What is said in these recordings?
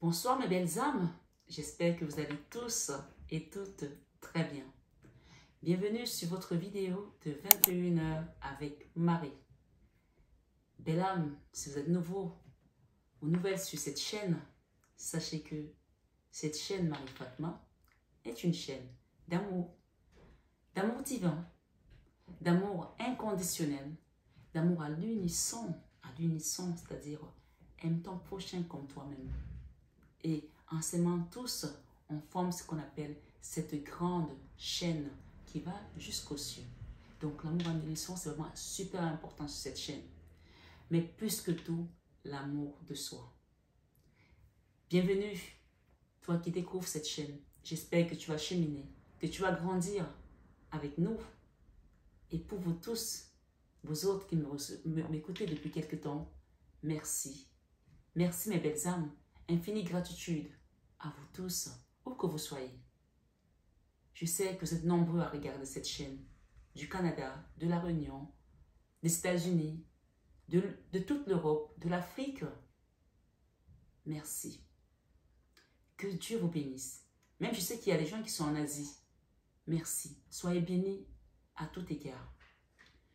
Bonsoir mes belles âmes, j'espère que vous allez tous et toutes très bien. Bienvenue sur votre vidéo de 21h avec Marie. Belle âme, si vous êtes nouveau ou nouvelle sur cette chaîne, sachez que cette chaîne Marie Fatma est une chaîne d'amour divin, d'amour inconditionnel, d'amour à l'unisson, c'est-à-dire aime ton prochain comme toi-même. Et en s'aimant tous, on forme ce qu'on appelle cette grande chaîne qui va jusqu'aux cieux. Donc l'amour en unisson, c'est vraiment super important sur cette chaîne. Mais plus que tout, l'amour de soi. Bienvenue, toi qui découvres cette chaîne. J'espère que tu vas cheminer, que tu vas grandir avec nous. Et pour vous tous, vous autres qui m'écoutez depuis quelque temps, merci. Merci mes belles âmes. Infinie gratitude à vous tous, où que vous soyez. Je sais que vous êtes nombreux à regarder cette chaîne, du Canada, de la Réunion, des États-Unis, de toute l'Europe, de l'Afrique. Merci. Que Dieu vous bénisse. Même je sais qu'il y a des gens qui sont en Asie. Merci. Soyez bénis à tout égard.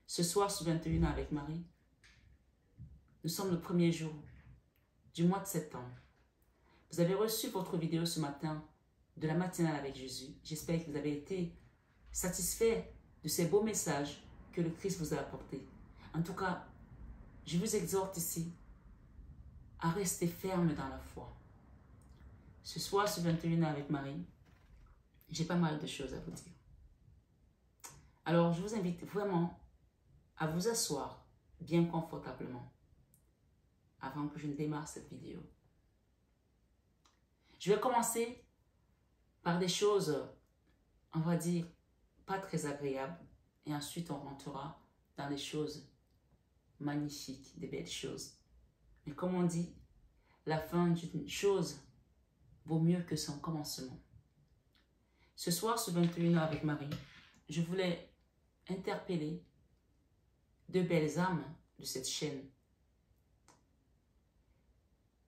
Ce soir, sur 21h avec Marie, nous sommes le premier jour du mois de septembre. Vous avez reçu votre vidéo ce matin de la matinale avec Jésus. J'espère que vous avez été satisfait de ces beaux messages que le Christ vous a apportés. En tout cas, je vous exhorte ici à rester ferme dans la foi. Ce soir, sur 21h avec Marie, j'ai pas mal de choses à vous dire. Alors, je vous invite vraiment à vous asseoir bien confortablement avant que je ne démarre cette vidéo. Je vais commencer par des choses, on va dire, pas très agréables. Et ensuite, on rentrera dans les choses magnifiques, des belles choses. Mais comme on dit, la fin d'une chose vaut mieux que son commencement. Ce soir, sur 21h avec Marie, je voulais interpeller deux belles âmes de cette chaîne.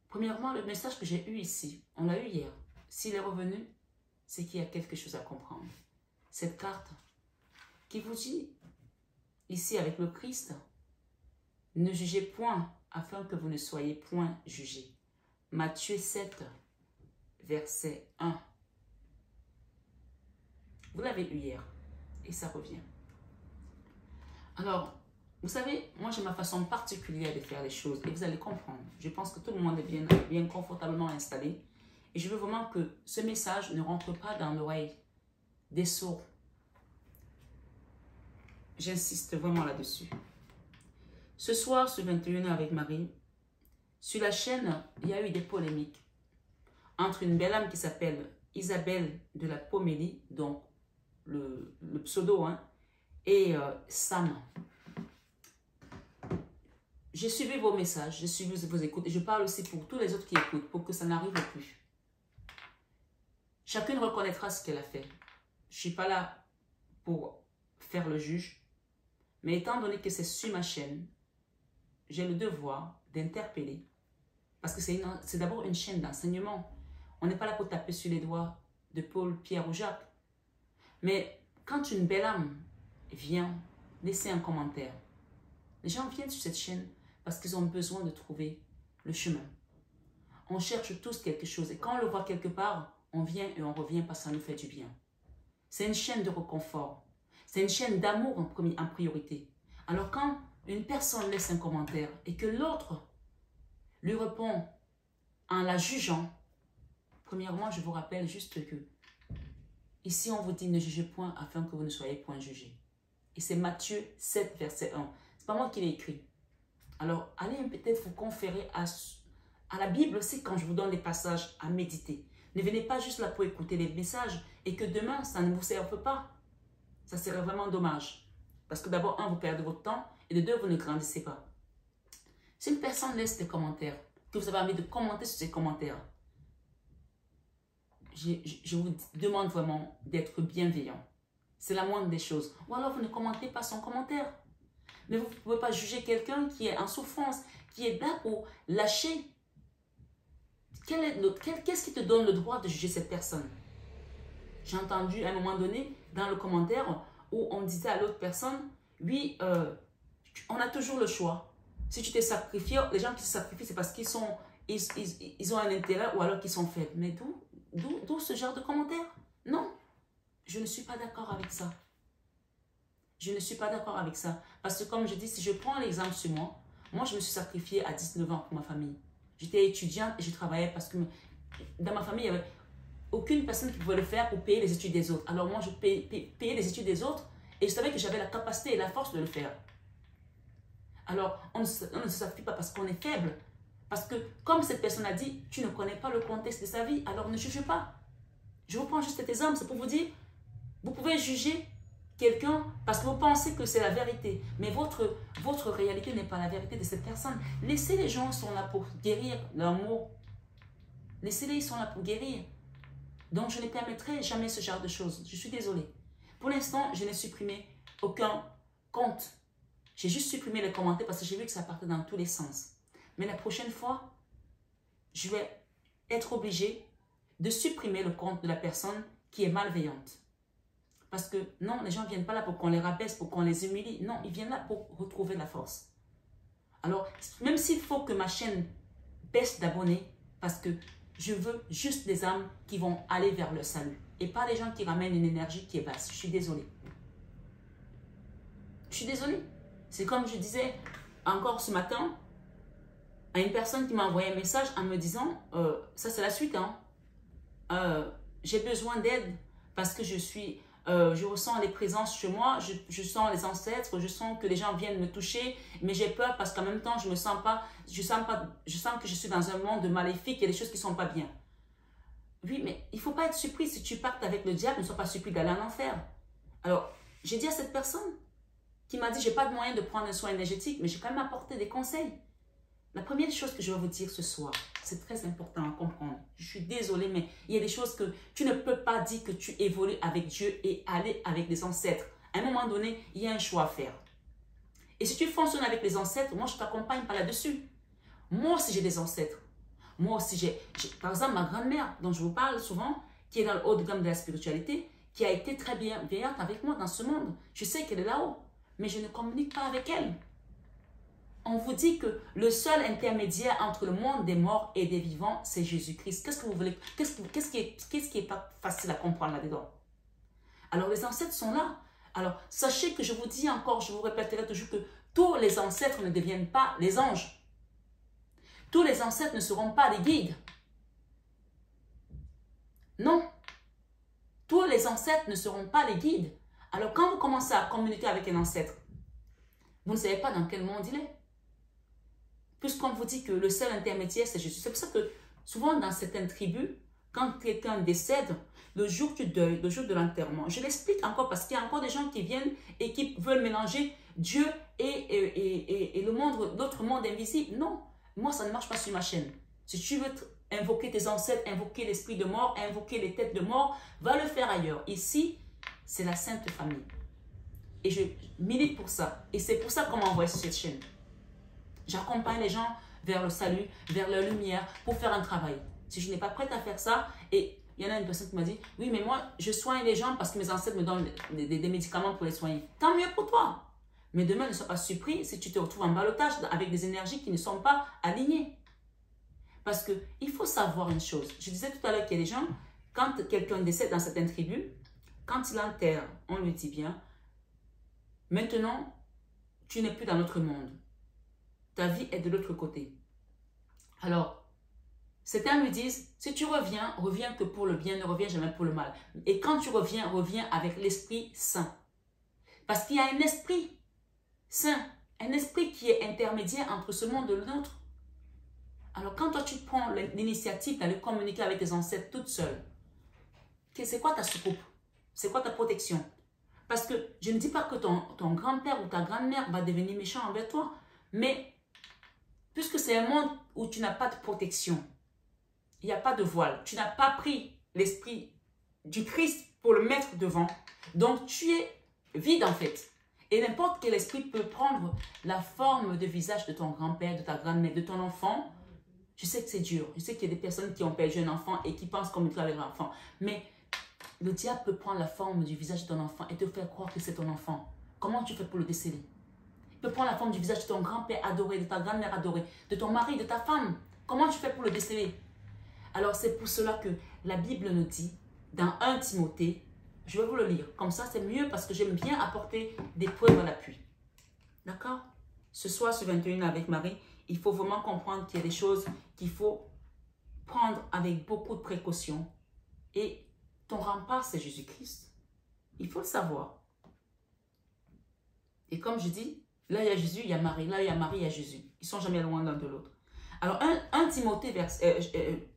Premièrement, le message que j'ai eu ici, on l'a eu hier. S'il est revenu, c'est qu'il y a quelque chose à comprendre. Cette carte qui vous dit, ici avec le Christ, ne jugez point afin que vous ne soyez point jugés. Matthieu 7, verset 1. Vous l'avez eu hier et ça revient. Alors, vous savez, moi j'ai ma façon particulière de faire les choses et vous allez comprendre. Je pense que tout le monde est bien confortablement installé et je veux vraiment que ce message ne rentre pas dans l'oreille des sourds. J'insiste vraiment là-dessus. Ce soir, sur 21h avec Marie, sur la chaîne, il y a eu des polémiques entre une belle âme qui s'appelle Isabelle de la Pomélie, donc le pseudo, hein, et Sam. J'ai suivi vos messages, j'ai suivi vos écoutes et je parle aussi pour tous les autres qui écoutent pour que ça n'arrive plus. Chacune reconnaîtra ce qu'elle a fait. Je ne suis pas là pour faire le juge, mais étant donné que c'est sur ma chaîne, j'ai le devoir d'interpeller parce que c'est d'abord une chaîne d'enseignement. On n'est pas là pour taper sur les doigts de Paul, Pierre ou Jacques. Mais quand une belle âme vient laisser un commentaire, les gens viennent sur cette chaîne parce qu'ils ont besoin de trouver le chemin. On cherche tous quelque chose et quand on le voit quelque part, on vient et on revient parce que ça nous fait du bien. C'est une chaîne de réconfort. C'est une chaîne d'amour en priorité. Alors quand une personne laisse un commentaire et que l'autre lui répond en la jugeant, premièrement, je vous rappelle juste que ici, on vous dit ne jugez point afin que vous ne soyez point jugés. Et c'est Matthieu 7, verset 1. C'est pas moi qui l'ai écrit. Alors, allez peut-être vous conférer à la Bible aussi quand je vous donne les passages à méditer. Ne venez pas juste là pour écouter les messages et que demain, ça ne vous serve pas. Ça serait vraiment dommage. Parce que d'abord, un, vous perdez votre temps et de deux, vous ne grandissez pas. Si une personne laisse des commentaires, que vous avez envie de commenter sur ces commentaires, je vous demande vraiment d'être bienveillant. C'est la moindre des choses. Ou alors, vous ne commentez pas son commentaire. Mais vous ne pouvez pas juger quelqu'un qui est en souffrance, qui est là pour lâcher Qu'est-ce qui te donne le droit de juger cette personne? J'ai entendu à un moment donné dans le commentaire où on disait à l'autre personne, oui, on a toujours le choix. Si tu t'es sacrifié, les gens qui se sacrifient, c'est parce qu'ils ont un intérêt ou alors qu'ils sont faibles. Mais d'où ce genre de commentaire? Non, je ne suis pas d'accord avec ça. Je ne suis pas d'accord avec ça. Parce que comme je dis, si je prends l'exemple sur moi, moi je me suis sacrifiée à 19 ans pour ma famille. J'étais étudiante et je travaillais parce que dans ma famille, il n'y avait aucune personne qui pouvait le faire pour payer les études des autres. Alors moi, je payais les études des autres et je savais que j'avais la capacité et la force de le faire. Alors, on ne se sacrifie pas parce qu'on est faible. Parce que, comme cette personne a dit, tu ne connais pas le contexte de sa vie, alors ne juge pas. Je vous prends juste cet exemple, c'est pour vous dire, vous pouvez juger quelqu'un parce que vous pensez que c'est la vérité. Mais votre réalité n'est pas la vérité de cette personne. Laissez les gens, ils sont là pour guérir leurs maux. Laissez-les, ils sont là pour guérir. Donc, je ne permettrai jamais ce genre de choses. Je suis désolée. Pour l'instant, je n'ai supprimé aucun compte. J'ai juste supprimé les commentaires parce que j'ai vu que ça partait dans tous les sens. Mais la prochaine fois, je vais être obligée de supprimer le compte de la personne qui est malveillante. Parce que non, les gens ne viennent pas là pour qu'on les rabaisse, pour qu'on les humilie. Non, ils viennent là pour retrouver la force. Alors, même s'il faut que ma chaîne baisse d'abonnés, parce que je veux juste des âmes qui vont aller vers le salut. Et pas des gens qui ramènent une énergie qui est basse. Je suis désolée. Je suis désolée. C'est comme je disais encore ce matin à une personne qui m'a envoyé un message en me disant, ça c'est la suite, hein, j'ai besoin d'aide parce que je ressens les présences chez moi, je sens les ancêtres, je sens que les gens viennent me toucher, mais j'ai peur parce qu'en même temps, je sens que je suis dans un monde maléfique, il y a des choses qui ne sont pas bien. Oui, mais il ne faut pas être surpris si tu partes avec le diable, ne sois pas surpris d'aller en enfer. Alors, j'ai dit à cette personne qui m'a dit, je n'ai pas de moyen de prendre un soin énergétique, mais j'ai quand même apporté des conseils. La première chose que je vais vous dire ce soir, c'est très important à comprendre. Je suis désolée, mais il y a des choses que tu ne peux pas dire que tu évolues avec Dieu et aller avec les ancêtres. À un moment donné, il y a un choix à faire. Et si tu fonctionnes avec les ancêtres, moi, je t'accompagne par là-dessus. Moi aussi, j'ai des ancêtres. Moi aussi, j'ai, par exemple, ma grand-mère, dont je vous parle souvent, qui est dans le haut de gamme de la spiritualité, qui a été très bienveillante avec moi dans ce monde. Je sais qu'elle est là-haut, mais je ne communique pas avec elle. On vous dit que le seul intermédiaire entre le monde des morts et des vivants, c'est Jésus-Christ. Qu'est-ce que vous voulez? Qu'est-ce qui est pas facile à comprendre là-dedans? Alors, les ancêtres sont là. Alors, sachez que je vous dis encore, je vous répéterai toujours que tous les ancêtres ne deviennent pas les anges. Tous les ancêtres ne seront pas les guides. Non. Tous les ancêtres ne seront pas les guides. Alors, quand vous commencez à communiquer avec un ancêtre, vous ne savez pas dans quel monde il est. Puisqu'on vous dit que le seul intermédiaire, c'est Jésus. C'est pour ça que souvent dans certaines tribus, quand quelqu'un décède, le jour du deuil, le jour de l'enterrement, je l'explique encore parce qu'il y a encore des gens qui viennent et qui veulent mélanger Dieu et le monde, l'autre monde invisible. Non, moi ça ne marche pas sur ma chaîne. Si tu veux invoquer tes ancêtres, invoquer l'esprit de mort, invoquer les têtes de mort, va le faire ailleurs. Ici, c'est la Sainte Famille. Et je milite pour ça. Et c'est pour ça qu'on m'a envoyé sur cette chaîne. J'accompagne les gens vers le salut, vers la lumière, pour faire un travail. Si je n'ai pas prête à faire ça, et il y en a une personne qui m'a dit, oui, mais moi, je soigne les gens parce que mes ancêtres me donnent des médicaments pour les soigner. Tant mieux pour toi. Mais demain, ne sois pas surpris si tu te retrouves en ballottage avec des énergies qui ne sont pas alignées. Parce qu'il faut savoir une chose. Je disais tout à l'heure qu'il y a des gens, quand quelqu'un décède dans certaines tribus, quand il enterre, on lui dit bien, maintenant, tu n'es plus dans notre monde. Ta vie est de l'autre côté. Alors, certains lui disent, si tu reviens, reviens que pour le bien, ne reviens jamais pour le mal. Et quand tu reviens, reviens avec l'Esprit Saint. Parce qu'il y a un Esprit Saint, un esprit qui est intermédiaire entre ce monde et l'autre. Alors, quand toi, tu prends l'initiative d'aller communiquer avec tes ancêtres toute seule, c'est quoi ta soucoupe? C'est quoi ta protection? Parce que je ne dis pas que ton grand-père ou ta grand-mère va devenir méchant envers toi, mais puisque c'est un monde où tu n'as pas de protection, il n'y a pas de voile, tu n'as pas pris l'esprit du Christ pour le mettre devant, donc tu es vide en fait. Et n'importe quel esprit peut prendre la forme de visage de ton grand-père, de ta grand-mère, de ton enfant, Je sais que c'est dur. Je sais qu'il y a des personnes qui ont perdu un enfant et qui pensent communiquer avec l'enfant. Mais le diable peut prendre la forme du visage de ton enfant et te faire croire que c'est ton enfant. Comment tu fais pour le déceler? Il peut prendre la forme du visage de ton grand-père adoré, de ta grand-mère adorée, de ton mari, de ta femme. Comment tu fais pour le déceler? Alors c'est pour cela que la Bible nous dit, dans 1 Timothée, je vais vous le lire. Comme ça, c'est mieux parce que j'aime bien apporter des preuves à l'appui. D'accord? Ce soir, sur 21 avec Marie, il faut vraiment comprendre qu'il y a des choses qu'il faut prendre avec beaucoup de précaution. Et ton rempart, c'est Jésus-Christ. Il faut le savoir. Et comme je dis, là il y a Jésus, il y a Marie. Là il y a Marie, il y a Jésus. Ils ne sont jamais loin l'un de l'autre. Alors 1 Timothée,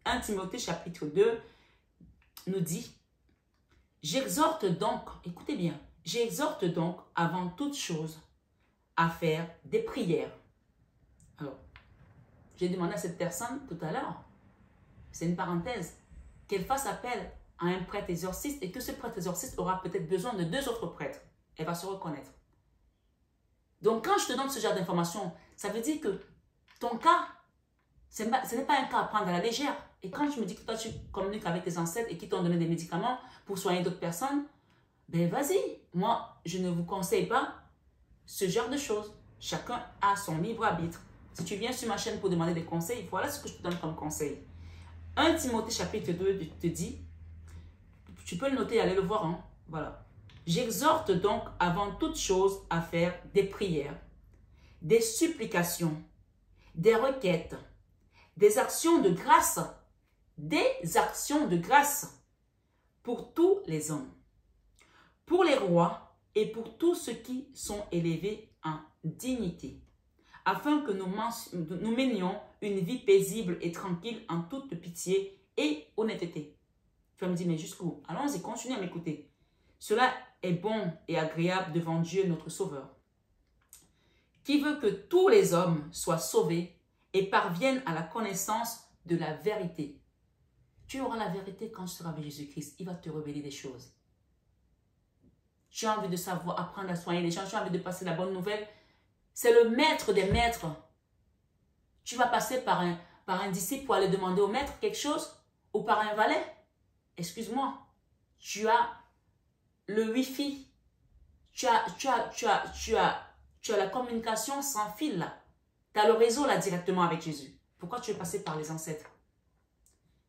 1 Timothée chapitre 2 nous dit, j'exhorte donc, écoutez bien, j'exhorte donc avant toute chose à faire des prières. Alors, j'ai demandé à cette personne tout à l'heure, c'est une parenthèse, qu'elle fasse appel à un prêtre exorciste et que ce prêtre exorciste aura peut-être besoin de 2 autres prêtres. Elle va se reconnaître. Donc, quand je te donne ce genre d'informations, ça veut dire que ton cas, ce n'est pas un cas à prendre à la légère. Et quand tu me dis que toi, tu communiques avec tes ancêtres et qu'ils t'ont donné des médicaments pour soigner d'autres personnes, ben vas-y. Moi, je ne vous conseille pas ce genre de choses. Chacun a son libre arbitre. Si tu viens sur ma chaîne pour demander des conseils, voilà ce que je te donne comme conseil. 1 Timothée chapitre 2 te dit, tu peux le noter et aller le voir, hein? Voilà. J'exhorte donc avant toute chose à faire des prières, des supplications, des requêtes, des actions de grâce pour tous les hommes, pour les rois et pour tous ceux qui sont élevés en dignité, afin que nous menions une vie paisible et tranquille en toute pitié et honnêteté. Tu vas me dire, mais jusqu'où? Allons-y, continue à m'écouter. Cela est bon et agréable devant Dieu notre Sauveur, qui veut que tous les hommes soient sauvés et parviennent à la connaissance de la vérité. Tu auras la vérité quand tu seras avec Jésus-Christ. Il va te révéler des choses. Tu as envie de savoir, apprendre à soigner les gens, tu as envie de passer la bonne nouvelle. C'est le maître des maîtres. Tu vas passer par un disciple pour aller demander au maître quelque chose ou par un valet. Excuse-moi, tu as le Wi-Fi. Tu as la communication sans fil là. Tu as le réseau là directement avec Jésus. Pourquoi tu veux passer par les ancêtres?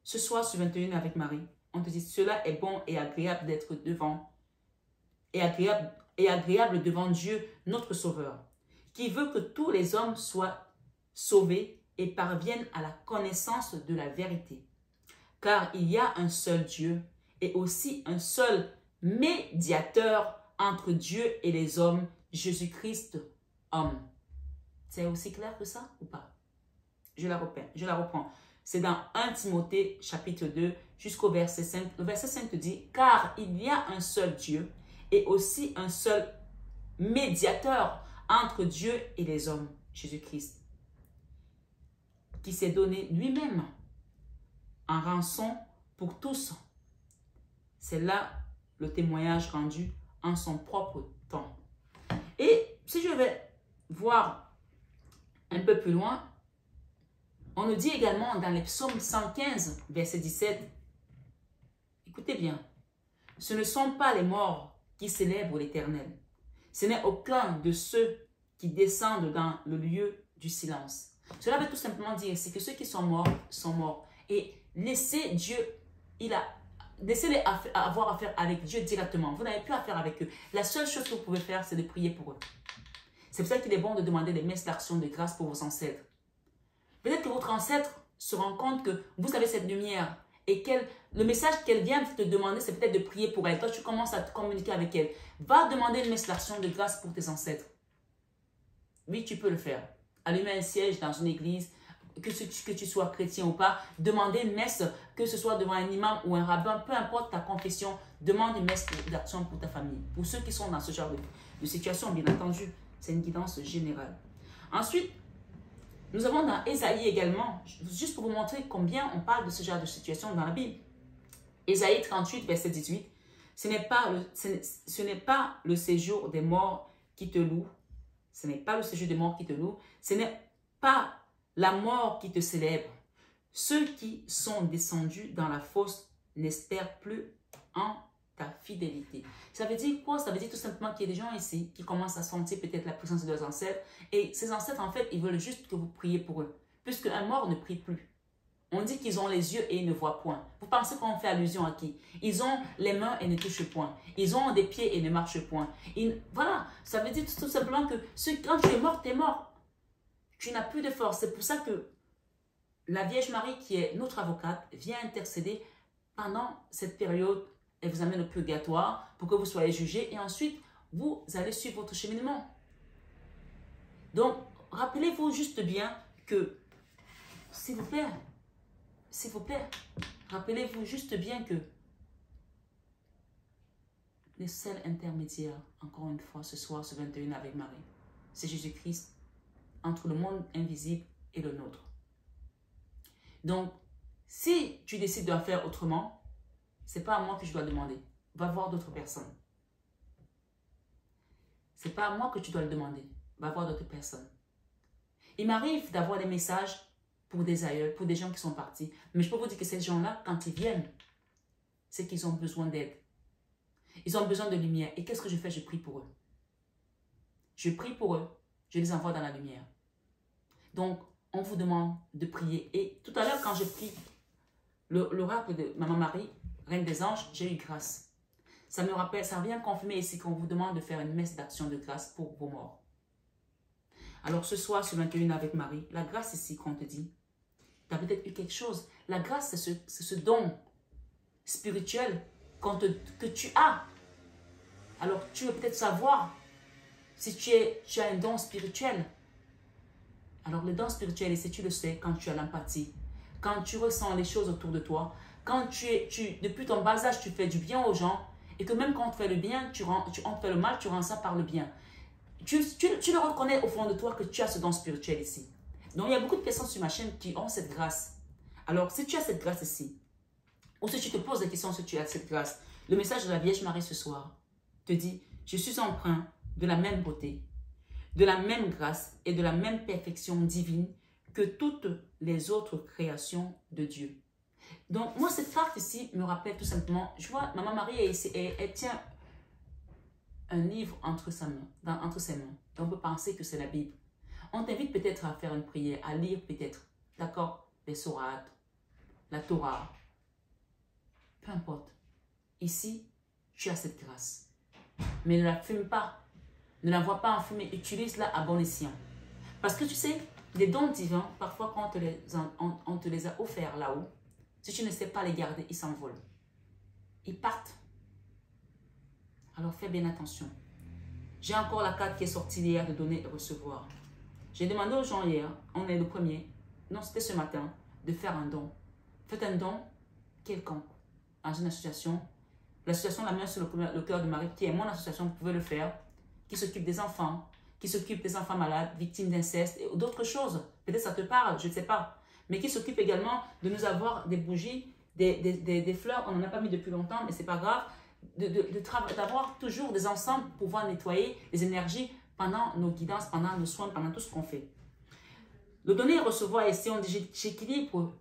Ce soir sur 21 avec Marie, on te dit cela est bon et agréable d'être devant et agréable devant Dieu notre Sauveur, qui veut que tous les hommes soient sauvés et parviennent à la connaissance de la vérité. Car il y a un seul Dieu et aussi un seul médiateur entre Dieu et les hommes, Jésus-Christ, homme. C'est aussi clair que ça ou pas? Je la reprends. C'est dans 1 Timothée chapitre 2 jusqu'au verset 5. Le verset 5 te dit, car il y a un seul Dieu et aussi un seul médiateur entre Dieu et les hommes, Jésus-Christ, qui s'est donné lui-même en rançon pour tous. C'est là le témoignage rendu en son propre temps. Et si je vais voir un peu plus loin, on nous dit également dans les psaumes 115, verset 17, écoutez bien, ce ne sont pas les morts qui célèbrent l'Éternel, ce n'est aucun de ceux qui descendent dans le lieu du silence. Cela veut tout simplement dire c'est que ceux qui sont morts. Et laissez Dieu, laissez-les avoir affaire avec Dieu directement. Vous n'avez plus affaire avec eux. La seule chose que vous pouvez faire, c'est de prier pour eux. C'est pour ça qu'il est bon de demander des messes d'action de grâce pour vos ancêtres. Peut-être que votre ancêtre se rend compte que vous avez cette lumière et le message qu'elle vient te demander, c'est peut-être de prier pour elle. Toi, tu commences à te communiquer avec elle. Va demander une messe d'action de grâce pour tes ancêtres. Oui, tu peux le faire. Allumer un siège dans une église, que tu sois chrétien ou pas, demander une messe, que ce soit devant un imam ou un rabbin, peu importe ta confession, demande une messe d'action pour ta famille. Pour ceux qui sont dans ce genre de situation, bien entendu, c'est une guidance générale. Ensuite, nous avons dans Ésaïe également, juste pour vous montrer combien on parle de ce genre de situation dans la Bible. Ésaïe 38, verset 18, ce n'est pas le séjour des morts qui te loue, ce n'est pas le séjour des morts qui te loue, ce n'est pas la mort qui te célèbre, Ceux qui sont descendus dans la fosse n'espèrent plus en ta fidélité. Ça veut dire quoi? Ça veut dire tout simplement qu'il y a des gens ici qui commencent à sentir peut-être la présence de leurs ancêtres. Et ces ancêtres, en fait, ils veulent juste que vous priez pour eux. Puisque un mort ne prie plus. On dit qu'ils ont les yeux et ils ne voient point. Vous pensez qu'on fait allusion à qui? Ils ont les mains et ne touchent point. Ils ont des pieds et ne marchent point. Voilà, ça veut dire tout simplement que quand tu es mort, tu es mort. Tu n'as plus de force. C'est pour ça que la Vierge Marie, qui est notre avocate, vient intercéder pendant cette période. Elle vous amène au purgatoire pour que vous soyez jugés. Et ensuite, vous allez suivre votre cheminement. Donc, rappelez-vous juste bien que, s'il vous plaît, rappelez-vous juste bien que le seul intermédiaire, encore une fois, ce soir, ce 21 avec Marie, c'est Jésus-Christ entre le monde invisible et le nôtre. Donc, si tu décides de faire autrement, ce n'est pas à moi que je dois demander. Va voir d'autres personnes. Ce n'est pas à moi que tu dois le demander. Va voir d'autres personnes. Il m'arrive d'avoir des messages pour des aïeux, pour des gens qui sont partis. Mais je peux vous dire que ces gens-là, quand ils viennent, c'est qu'ils ont besoin d'aide. Ils ont besoin de lumière. Et qu'est-ce que je fais? Je prie pour eux. Je prie pour eux. Je les envoie dans la lumière. Donc, on vous demande de prier. Et tout à l'heure, quand j'ai pris l'oracle de Maman Marie, Reine des Anges, j'ai eu grâce. Ça me rappelle, ça vient confirmer ici qu'on vous demande de faire une messe d'action de grâce pour vos morts. Alors ce soir, ce 21 avec Marie, la grâce ici qu'on te dit, tu as peut-être eu quelque chose. La grâce, c'est ce don spirituel que tu as. Alors tu veux peut-être savoir si tu as un don spirituel. Alors le don spirituel, ici tu le sais quand tu as l'empathie, quand tu ressens les choses autour de toi, quand depuis ton bas âge, tu fais du bien aux gens, et que même quand on te fait le bien, on te fait le mal, tu rends ça par le bien. Tu le reconnais au fond de toi que tu as ce don spirituel ici. Donc il y a beaucoup de personnes sur ma chaîne qui ont cette grâce. Alors si tu as cette grâce ici, ou si tu te poses des questions si tu as cette grâce, le message de la Vierge Marie ce soir te dit, je suis empreint de la même beauté, de la même grâce et de la même perfection divine que toutes les autres créations de Dieu. Donc, moi, cette carte ici me rappelle tout simplement, je vois, Maman Marie, elle tient un livre entre ses mains. Et on peut penser que c'est la Bible. On t'invite peut-être à faire une prière, à lire peut-être, d'accord, les sourates, la Torah, peu importe. Ici, tu as cette grâce. Mais ne la fume pas. Ne la vois pas en fumée. Utilise-la à bon escient. Parce que tu sais, les dons divins, parfois quand on te les a offerts là-haut, si tu ne sais pas les garder, ils s'envolent. Ils partent. Alors fais bien attention. J'ai encore la carte qui est sortie hier de donner et recevoir. J'ai demandé aux gens hier, on est le premier, non c'était ce matin, de faire un don. Faites un don quelconque dans une association. L'association La Main sur le cœur de Marie, qui est mon association, vous pouvez le faire, qui s'occupe des enfants, qui s'occupe des enfants malades, victimes d'inceste et d'autres choses. Peut-être ça te parle, je ne sais pas. Mais qui s'occupe également de nous avoir des bougies, des fleurs. On n'en a pas mis depuis longtemps, mais ce n'est pas grave. D'avoir toujours des ensembles pour pouvoir nettoyer les énergies pendant nos guidances, pendant nos soins, pendant tout ce qu'on fait. Le donner et recevoir ici, on dit j'équilibre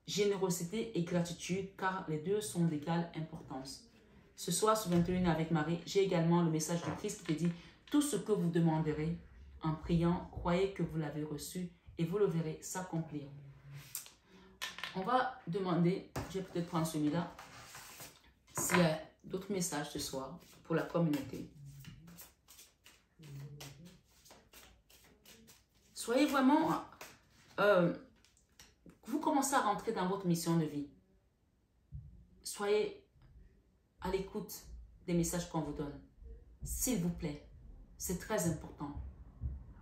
générosité et gratitude car les deux sont d'égale importance. Ce soir, ce 21 avec Marie, j'ai également le message de Christ qui te dit tout ce que vous demanderez en priant, croyez que vous l'avez reçu et vous le verrez s'accomplir. On va demander, je vais peut-être prendre celui-là, s'il y a d'autres messages ce soir pour la communauté. Soyez vraiment... vous commencez à rentrer dans votre mission de vie. Soyez à l'écoute des messages qu'on vous donne. S'il vous plaît, c'est très important.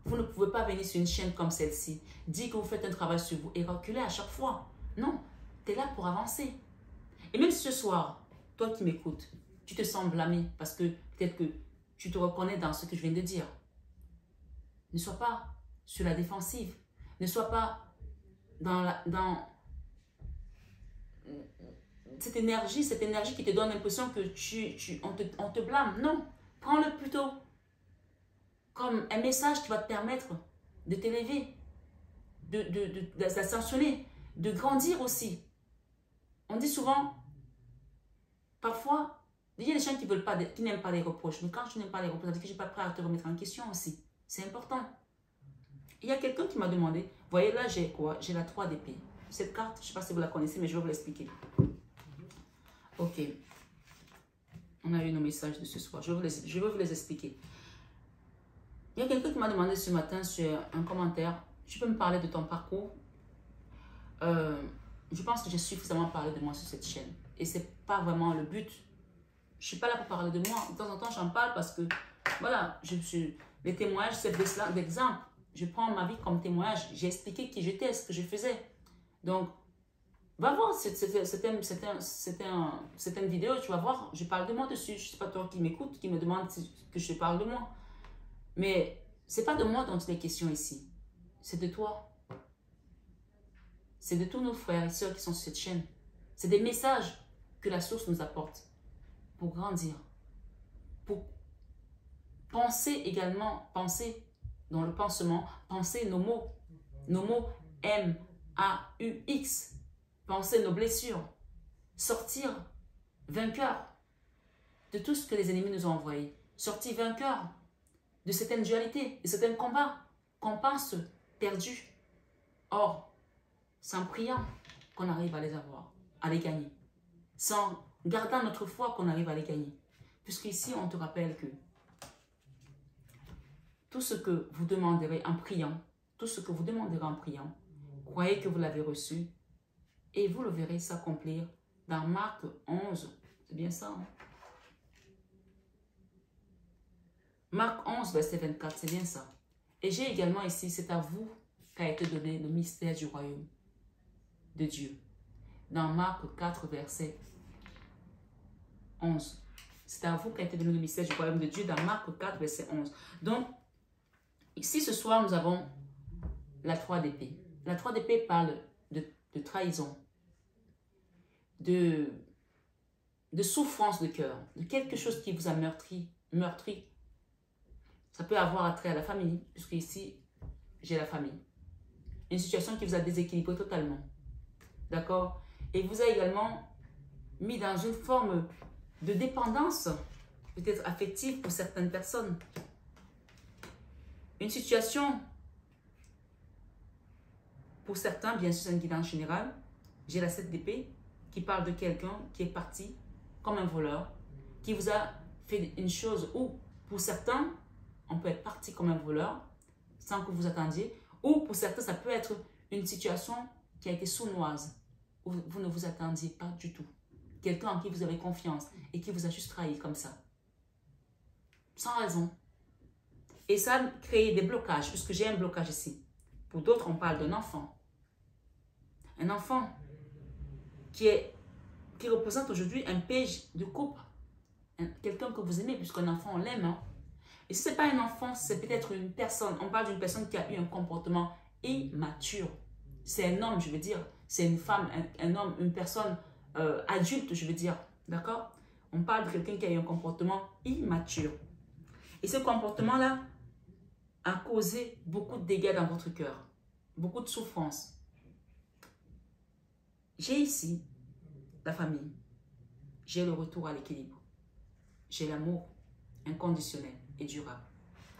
Vous ne pouvez pas venir sur une chaîne comme celle-ci, dire que vous faites un travail sur vous et reculer à chaque fois. Non, tu es là pour avancer. Et même si ce soir, toi qui m'écoutes, tu te sens blâmé parce que peut-être que tu te reconnais dans ce que je viens de dire. Ne sois pas sur la défensive. Ne sois pas dans cette énergie qui te donne l'impression que on te blâme. Non, prends-le plutôt comme un message qui va te permettre de t'élever, d'ascensionner. de grandir aussi. On dit souvent, parfois, il y a des gens qui n'aiment pas les reproches. Mais quand tu n'aimes pas les reproches, ça veut dire que je ne suis pas prêt à te remettre en question aussi. C'est important. Il y a quelqu'un qui m'a demandé, vous voyez là, j'ai quoi? J'ai la 3 d'épée. Cette carte, je ne sais pas si vous la connaissez, mais je vais vous l'expliquer. Ok. On a eu nos messages de ce soir. Je vais vous les expliquer. Il y a quelqu'un qui m'a demandé ce matin sur un commentaire, tu peux me parler de ton parcours? Je pense que j'ai suffisamment parlé de moi sur cette chaîne. Et ce n'est pas vraiment le but. Je ne suis pas là pour parler de moi. De temps en temps, j'en parle parce que, voilà, les témoignages, c'est d'exemple. Je prends ma vie comme témoignage. J'ai expliqué qui j'étais, ce que je faisais. Donc, va voir certaines vidéos, tu vas voir, je parle de moi dessus. Je ne sais pas toi qui m'écoute, qui me demande que je parle de moi. Mais ce n'est pas de moi dont il est question ici. C'est de toi. C'est de tous nos frères et sœurs qui sont sur cette chaîne. C'est des messages que la source nous apporte pour grandir. Pour penser également, penser dans le pansement, penser nos mots. Nos mots M-A-U-X. Penser nos blessures. Sortir vainqueur de tout ce que les ennemis nous ont envoyé. Sortir vainqueur de certaines dualités, de certains combats qu'on pense perdus. Or, c'est en priant qu'on arrive à les avoir, à les gagner. C'est en gardant notre foi qu'on arrive à les gagner. Puisqu'ici, on te rappelle que tout ce que vous demanderez en priant, croyez que vous l'avez reçu et vous le verrez s'accomplir dans Marc 11. C'est bien ça, hein? Marc 11, verset 24, c'est bien ça. Et j'ai également ici, c'est à vous qu'a été donné le mystère du royaume de Dieu. Dans Marc 4, verset 11. C'est à vous qu'a été donné le mystère du royaume de Dieu dans Marc 4, verset 11. Donc, ici ce soir, nous avons la 3 d'épée. La 3 d'épée parle de trahison, de souffrance de cœur, de quelque chose qui vous a meurtri. Ça peut avoir attrait à la famille, puisque ici, j'ai la famille. Une situation qui vous a déséquilibré totalement. D'accord? Et vous a également mis dans une forme de dépendance, peut-être affective pour certaines personnes. Une situation, pour certains, bien sûr, c'est une guidance générale. J'ai la 7 d'épée qui parle de quelqu'un qui est parti comme un voleur, qui vous a fait une chose où, pour certains, on peut être parti comme un voleur sans que vous attendiez, ou pour certains, ça peut être une situation qui a été sournoise, où vous ne vous attendiez pas du tout. Quelqu'un en qui vous avez confiance et qui vous a juste trahi comme ça. Sans raison. Et ça a créé des blocages, puisque j'ai un blocage ici. Pour d'autres, on parle d'un enfant. Un enfant qui représente aujourd'hui un page de couple. Quelqu'un que vous aimez, puisqu'un enfant, on l'aime. Hein? Et si ce n'est pas un enfant, c'est peut-être une personne. On parle d'une personne qui a eu un comportement immature. C'est un homme, je veux dire. C'est une femme, un homme, une personne adulte, je veux dire. D'accord? On parle de quelqu'un qui a eu un comportement immature. Et ce comportement-là a causé beaucoup de dégâts dans votre cœur. Beaucoup de souffrance. J'ai ici la famille. J'ai le retour à l'équilibre. J'ai l'amour inconditionnel et durable.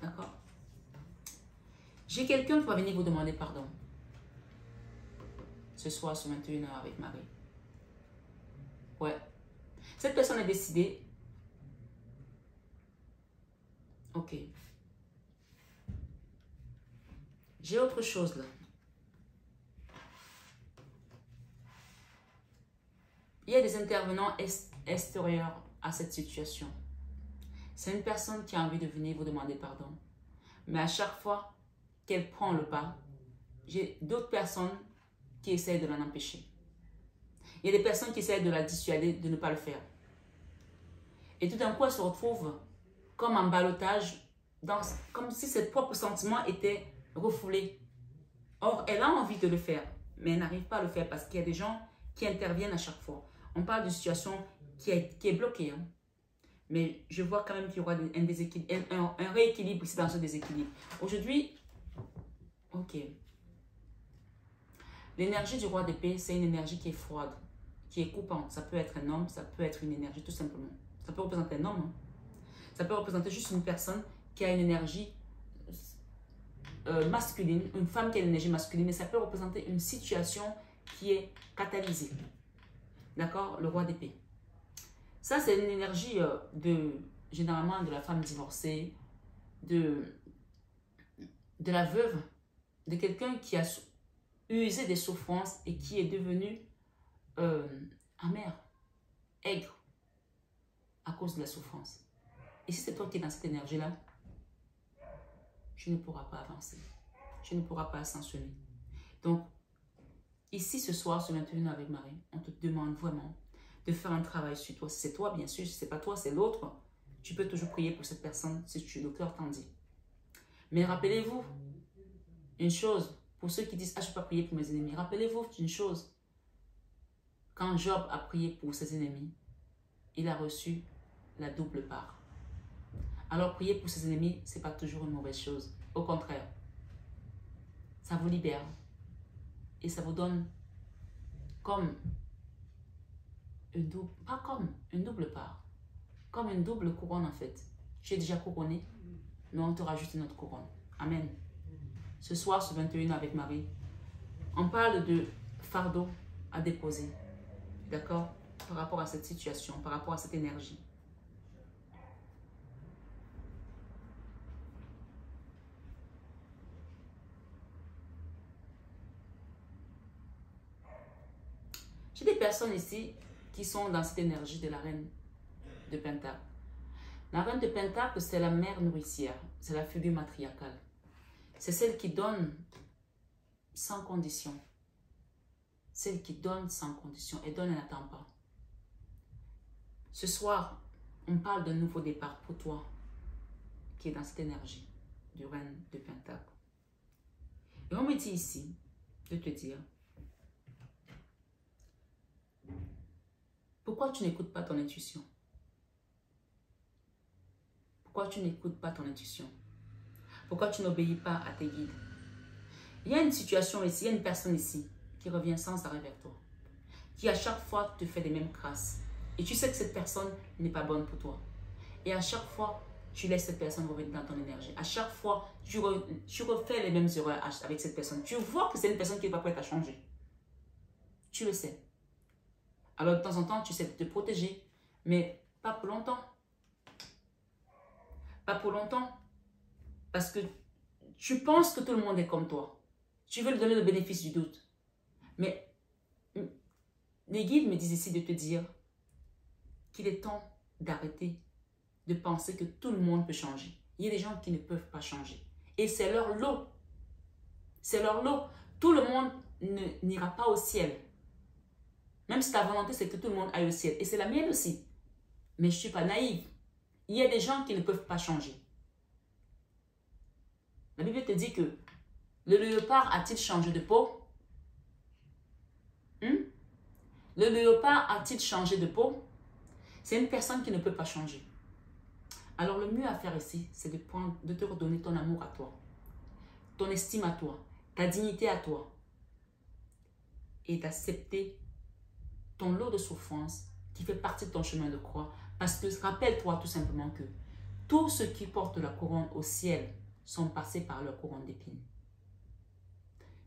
D'accord? J'ai quelqu'un qui va venir vous demander pardon. Ce soir, sur 21h avec Marie. Ouais. Cette personne est décidée. Ok. J'ai autre chose là. Il y a des intervenants extérieurs à cette situation. C'est une personne qui a envie de venir vous demander pardon. Mais à chaque fois qu'elle prend le pas, j'ai d'autres personnes qui essayent de l'en empêcher. Il y a des personnes qui essayent de la dissuader de ne pas le faire. Et tout d'un coup, elle se retrouve comme en ballottage, comme si ses propres sentiments étaient refoulés. Or, elle a envie de le faire, mais elle n'arrive pas à le faire parce qu'il y a des gens qui interviennent à chaque fois. On parle d'une situation qui est bloquée. Hein. Mais je vois quand même qu'il y aura un rééquilibre ici dans ce déséquilibre. Aujourd'hui, ok. L'énergie du roi d'épée, c'est une énergie qui est froide, qui est coupante. Ça peut être un homme, ça peut être une énergie tout simplement. Ça peut représenter un homme, hein. Ça peut représenter juste une personne qui a une énergie masculine, une femme qui a une énergie masculine, et ça peut représenter une situation qui est catalysée. D'accord? Le roi d'épée. Ça, c'est une énergie généralement de la femme divorcée, de la veuve, de quelqu'un qui a usé des souffrances et qui est devenu amer, aigre à cause de la souffrance. Et si c'est toi qui es dans cette énergie-là, tu ne pourras pas avancer. Tu ne pourras pas ascensionner. Donc, ici, ce soir, ce 21 avec Marie, on te demande vraiment de faire un travail sur toi. Si c'est toi, bien sûr. Si ce n'est pas toi, c'est l'autre. Tu peux toujours prier pour cette personne si le cœur t'en dit. Mais rappelez-vous une chose. Pour ceux qui disent « Ah, je ne peux pas prier pour mes ennemis », rappelez-vous une chose. Quand Job a prié pour ses ennemis, il a reçu la double part. Alors, prier pour ses ennemis, ce n'est pas toujours une mauvaise chose. Au contraire, ça vous libère. Et ça vous donne comme une double, pas comme une double part, comme une double couronne en fait. Tu es déjà couronné, mais on te rajoute une autre couronne. Amen. Ce soir, ce 21 avec Marie, on parle de fardeau à déposer. D'accord? Par rapport à cette situation, par rapport à cette énergie. J'ai des personnes ici qui sont dans cette énergie de la reine de Pentacle. La reine de Pentacle, c'est la mère nourricière, c'est la figure matriarcale. C'est celle qui donne sans condition. Celle qui donne sans condition et donne et n'attend pas. Ce soir, on parle d'un nouveau départ pour toi qui est dans cette énergie du reine de Pentacle. Et on me dit ici de te dire pourquoi tu n'écoutes pas ton intuition? Pourquoi tu n'écoutes pas ton intuition? Pourquoi tu n'obéis pas à tes guides? Il y a une situation ici, il y a une personne ici qui revient sans arrêt vers toi, qui à chaque fois te fait les mêmes crasses. Et tu sais que cette personne n'est pas bonne pour toi. Et à chaque fois, tu laisses cette personne revenir dans ton énergie. À chaque fois, tu refais les mêmes erreurs avec cette personne. Tu vois que c'est une personne qui n'est pas prête à changer. Tu le sais. Alors de temps en temps, tu sais te protéger, mais pas pour longtemps. Pas pour longtemps. Parce que tu penses que tout le monde est comme toi. Tu veux lui donner le bénéfice du doute. Mais les guides me disent ici de te dire qu'il est temps d'arrêter de penser que tout le monde peut changer. Il y a des gens qui ne peuvent pas changer. Et c'est leur lot. C'est leur lot. Tout le monde n'ira pas au ciel. Même si ta volonté, c'est que tout le monde aille au ciel. Et c'est la mienne aussi. Mais je ne suis pas naïve. Il y a des gens qui ne peuvent pas changer. La Bible te dit que le léopard a-t-il changé de peau? Le léopard a-t-il changé de peau? C'est une personne qui ne peut pas changer. Alors le mieux à faire ici, c'est de te redonner ton amour à toi, ton estime à toi, ta dignité à toi et d'accepter ton lot de souffrance qui fait partie de ton chemin de croix. Parce que rappelle-toi tout simplement que tous ceux qui portent la couronne au ciel sont passés par leur couronne d'épines.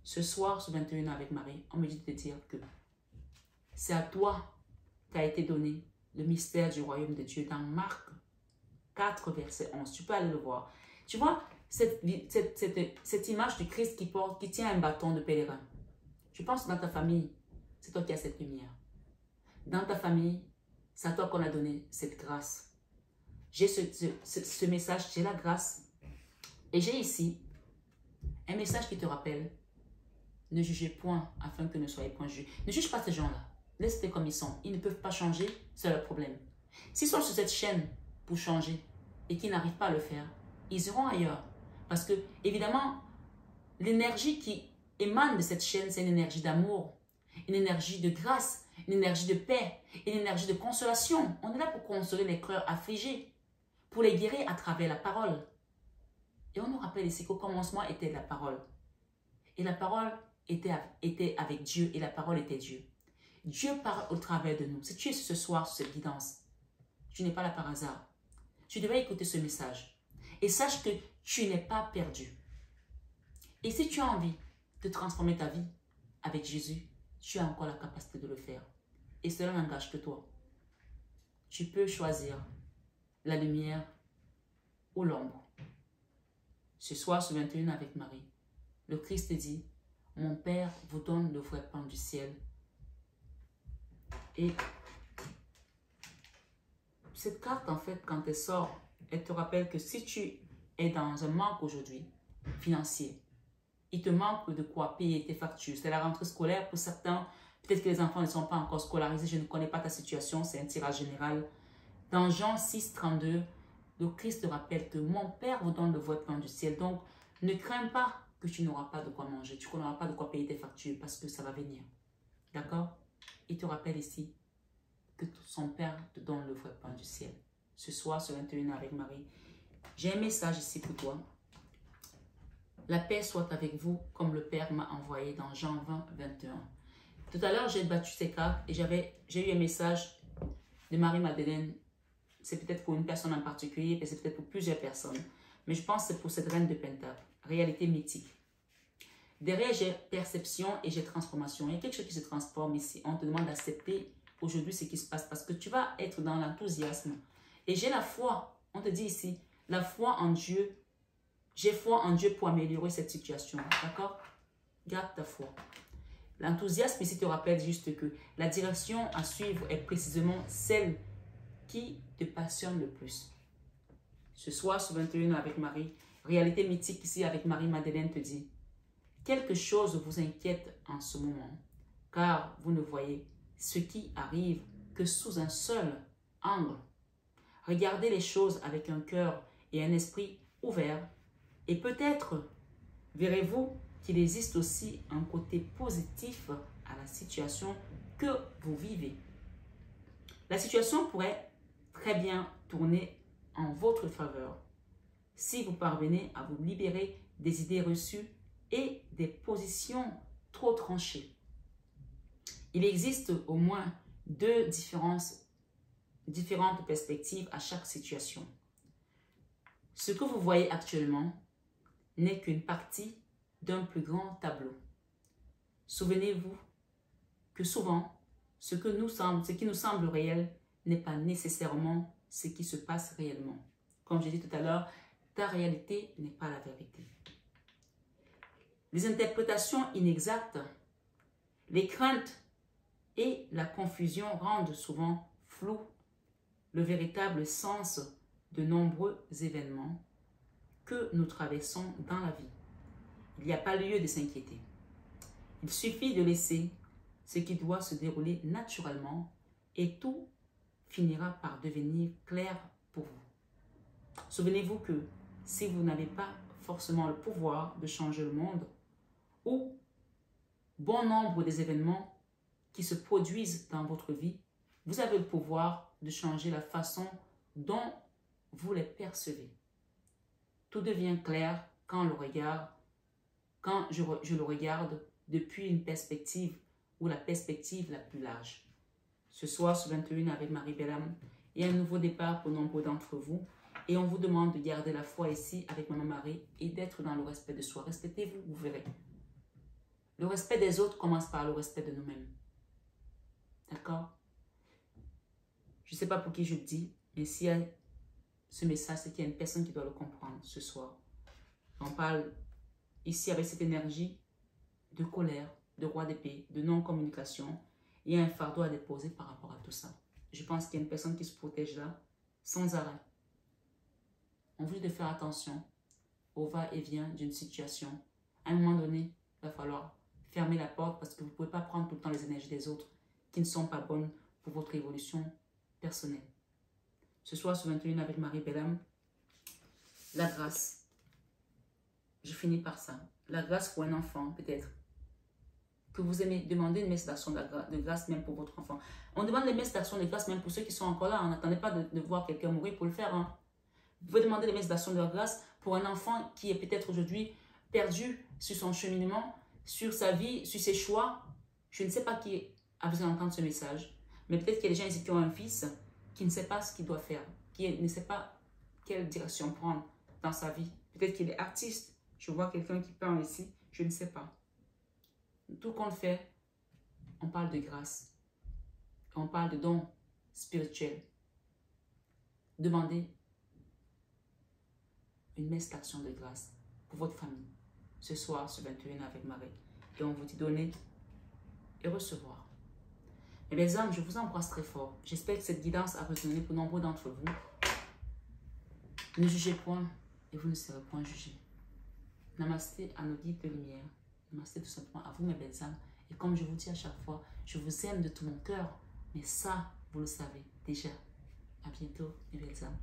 Ce soir, ce 21 avec Marie, on me dit de te dire que c'est à toi qu'a été donné le mystère du royaume de Dieu dans Marc 4, verset 11. Tu peux aller le voir. Tu vois, cette image du Christ qui tient un bâton de pèlerin. Je pense que dans ta famille, c'est toi qui as cette lumière. Dans ta famille, c'est à toi qu'on a donné cette grâce. J'ai ce message, j'ai la grâce. Et j'ai ici un message qui te rappelle: ne jugez point afin que ne soyez point jugés. Ne juge pas ces gens-là. Laisse-les comme ils sont. Ils ne peuvent pas changer, c'est leur problème. S'ils sont sur cette chaîne pour changer et qu'ils n'arrivent pas à le faire, ils iront ailleurs. Parce que, évidemment, l'énergie qui émane de cette chaîne, c'est une énergie d'amour, une énergie de grâce, une énergie de paix, une énergie de consolation. On est là pour consoler les cœurs affligés, pour les guérir à travers la parole. Et on nous rappelle ici qu'au commencement était la parole. Et la parole était avec Dieu et la parole était Dieu. Dieu parle au travers de nous. Si tu es ce soir sur cette guidance, tu n'es pas là par hasard. Tu devrais écouter ce message. Et sache que tu n'es pas perdu. Et si tu as envie de transformer ta vie avec Jésus, tu as encore la capacité de le faire. Et cela n'engage que toi. Tu peux choisir la lumière ou l'ombre. Ce soir, ce 21 avec Marie, le Christ dit, mon Père vous donne le vrai pain du ciel. Et cette carte, en fait, quand elle sort, elle te rappelle que si tu es dans un manque aujourd'hui, financier, il te manque de quoi payer tes factures. C'est la rentrée scolaire pour certains. Peut-être que les enfants ne sont pas encore scolarisés. Je ne connais pas ta situation. C'est un tirage général. Dans Jean 6, 32, le Christ te rappelle que mon Père vous donne le vrai pain du ciel. Donc, ne crains pas que tu n'auras pas de quoi manger. Tu n'auras pas de quoi payer tes factures parce que ça va venir. D'accord? Il te rappelle ici que son Père te donne le vrai pain du ciel. Ce soir, ce 21 avec Marie, j'ai un message ici pour toi. La paix soit avec vous comme le Père m'a envoyé dans Jean 20, 21. Tout à l'heure, j'ai battu ces cartes et j'ai eu un message de Marie-Madeleine. C'est peut-être pour une personne en particulier, mais c'est peut-être pour plusieurs personnes. Mais je pense que c'est pour cette reine de Pentacle. Réalité mythique. Derrière, j'ai perception et j'ai transformation. Il y a quelque chose qui se transforme ici. On te demande d'accepter aujourd'hui ce qui se passe parce que tu vas être dans l'enthousiasme. Et j'ai la foi. On te dit ici, la foi en Dieu. J'ai foi en Dieu pour améliorer cette situation. D'accord? Garde ta foi. L'enthousiasme ici te rappelle juste que la direction à suivre est précisément celle qui te passionne le plus. Ce soir, ce 21 avec Marie, réalité mythique ici avec Marie-Madeleine te dit, quelque chose vous inquiète en ce moment, car vous ne voyez ce qui arrive que sous un seul angle. Regardez les choses avec un cœur et un esprit ouvert. Et peut-être verrez-vous qu'il existe aussi un côté positif à la situation que vous vivez. La situation pourrait très bien tourner en votre faveur si vous parvenez à vous libérer des idées reçues et des positions trop tranchées. Il existe au moins deux différentes perspectives à chaque situation. Ce que vous voyez actuellement n'est qu'une partie d'un plus grand tableau. Souvenez-vous que souvent, ce qui nous semble réel n'est pas nécessairement ce qui se passe réellement. Comme j'ai dit tout à l'heure, ta réalité n'est pas la vérité. Les interprétations inexactes, les craintes et la confusion rendent souvent flou le véritable sens de nombreux événements que nous traversons dans la vie. Il n'y a pas lieu de s'inquiéter. Il suffit de laisser ce qui doit se dérouler naturellement et tout finira par devenir clair pour vous. Souvenez-vous que si vous n'avez pas forcément le pouvoir de changer le monde ou bon nombre des événements qui se produisent dans votre vie, vous avez le pouvoir de changer la façon dont vous les percevez. Tout devient clair quand je le regarde depuis une perspective ou la perspective la plus large. Ce soir, ce 21 avec Marie Bellam, il y a un nouveau départ pour nombre d'entre vous et on vous demande de garder la foi ici avec Maman Marie et d'être dans le respect de soi. Respectez-vous, vous verrez. Le respect des autres commence par le respect de nous-mêmes. D'accord? Je ne sais pas pour qui je le dis, mais s'il y a ce message, c'est qu'il y a une personne qui doit le comprendre ce soir. On parle ici avec cette énergie de colère, de roi d'épée, de non-communication. Il y a un fardeau à déposer par rapport à tout ça. Je pense qu'il y a une personne qui se protège là, sans arrêt. On veut de faire attention au va-et-vient d'une situation. À un moment donné, il va falloir fermer la porte parce que vous ne pouvez pas prendre tout le temps les énergies des autres qui ne sont pas bonnes pour votre évolution personnelle. Ce soir, ce 21 avec Marie Bellam, la grâce. Je finis par ça. La grâce pour un enfant, peut-être. Que vous aimez demander une messe d'action de grâce même pour votre enfant. On demande les messes d'action de grâce même pour ceux qui sont encore là. On n'attendait pas de voir quelqu'un mourir pour le faire. Hein. Vous pouvez demander les messes d'action de grâce pour un enfant qui est peut-être aujourd'hui perdu sur son cheminement, sur sa vie, sur ses choix. Je ne sais pas qui a besoin d'entendre ce message, mais peut-être qu'il y a des gens ici qui ont un fils qui ne sait pas ce qu'il doit faire, qui ne sait pas quelle direction prendre dans sa vie. Peut-être qu'il est artiste. Je vois quelqu'un qui peint ici, je ne sais pas. Tout compte fait, on parle de grâce. On parle de dons spirituels. Demandez une messe d'action de grâce pour votre famille. Ce soir, ce 21 avec Marie. Et on vous dit donner et recevoir. Et mes âmes, je vous embrasse très fort. J'espère que cette guidance a résonné pour nombreux d'entre vous. Ne jugez point et vous ne serez point jugés. Namasté à nos guides de lumière. Namasté tout simplement à vous, mes belles âmes. Et comme je vous dis à chaque fois, je vous aime de tout mon cœur. Mais ça, vous le savez déjà. À bientôt, mes belles âmes.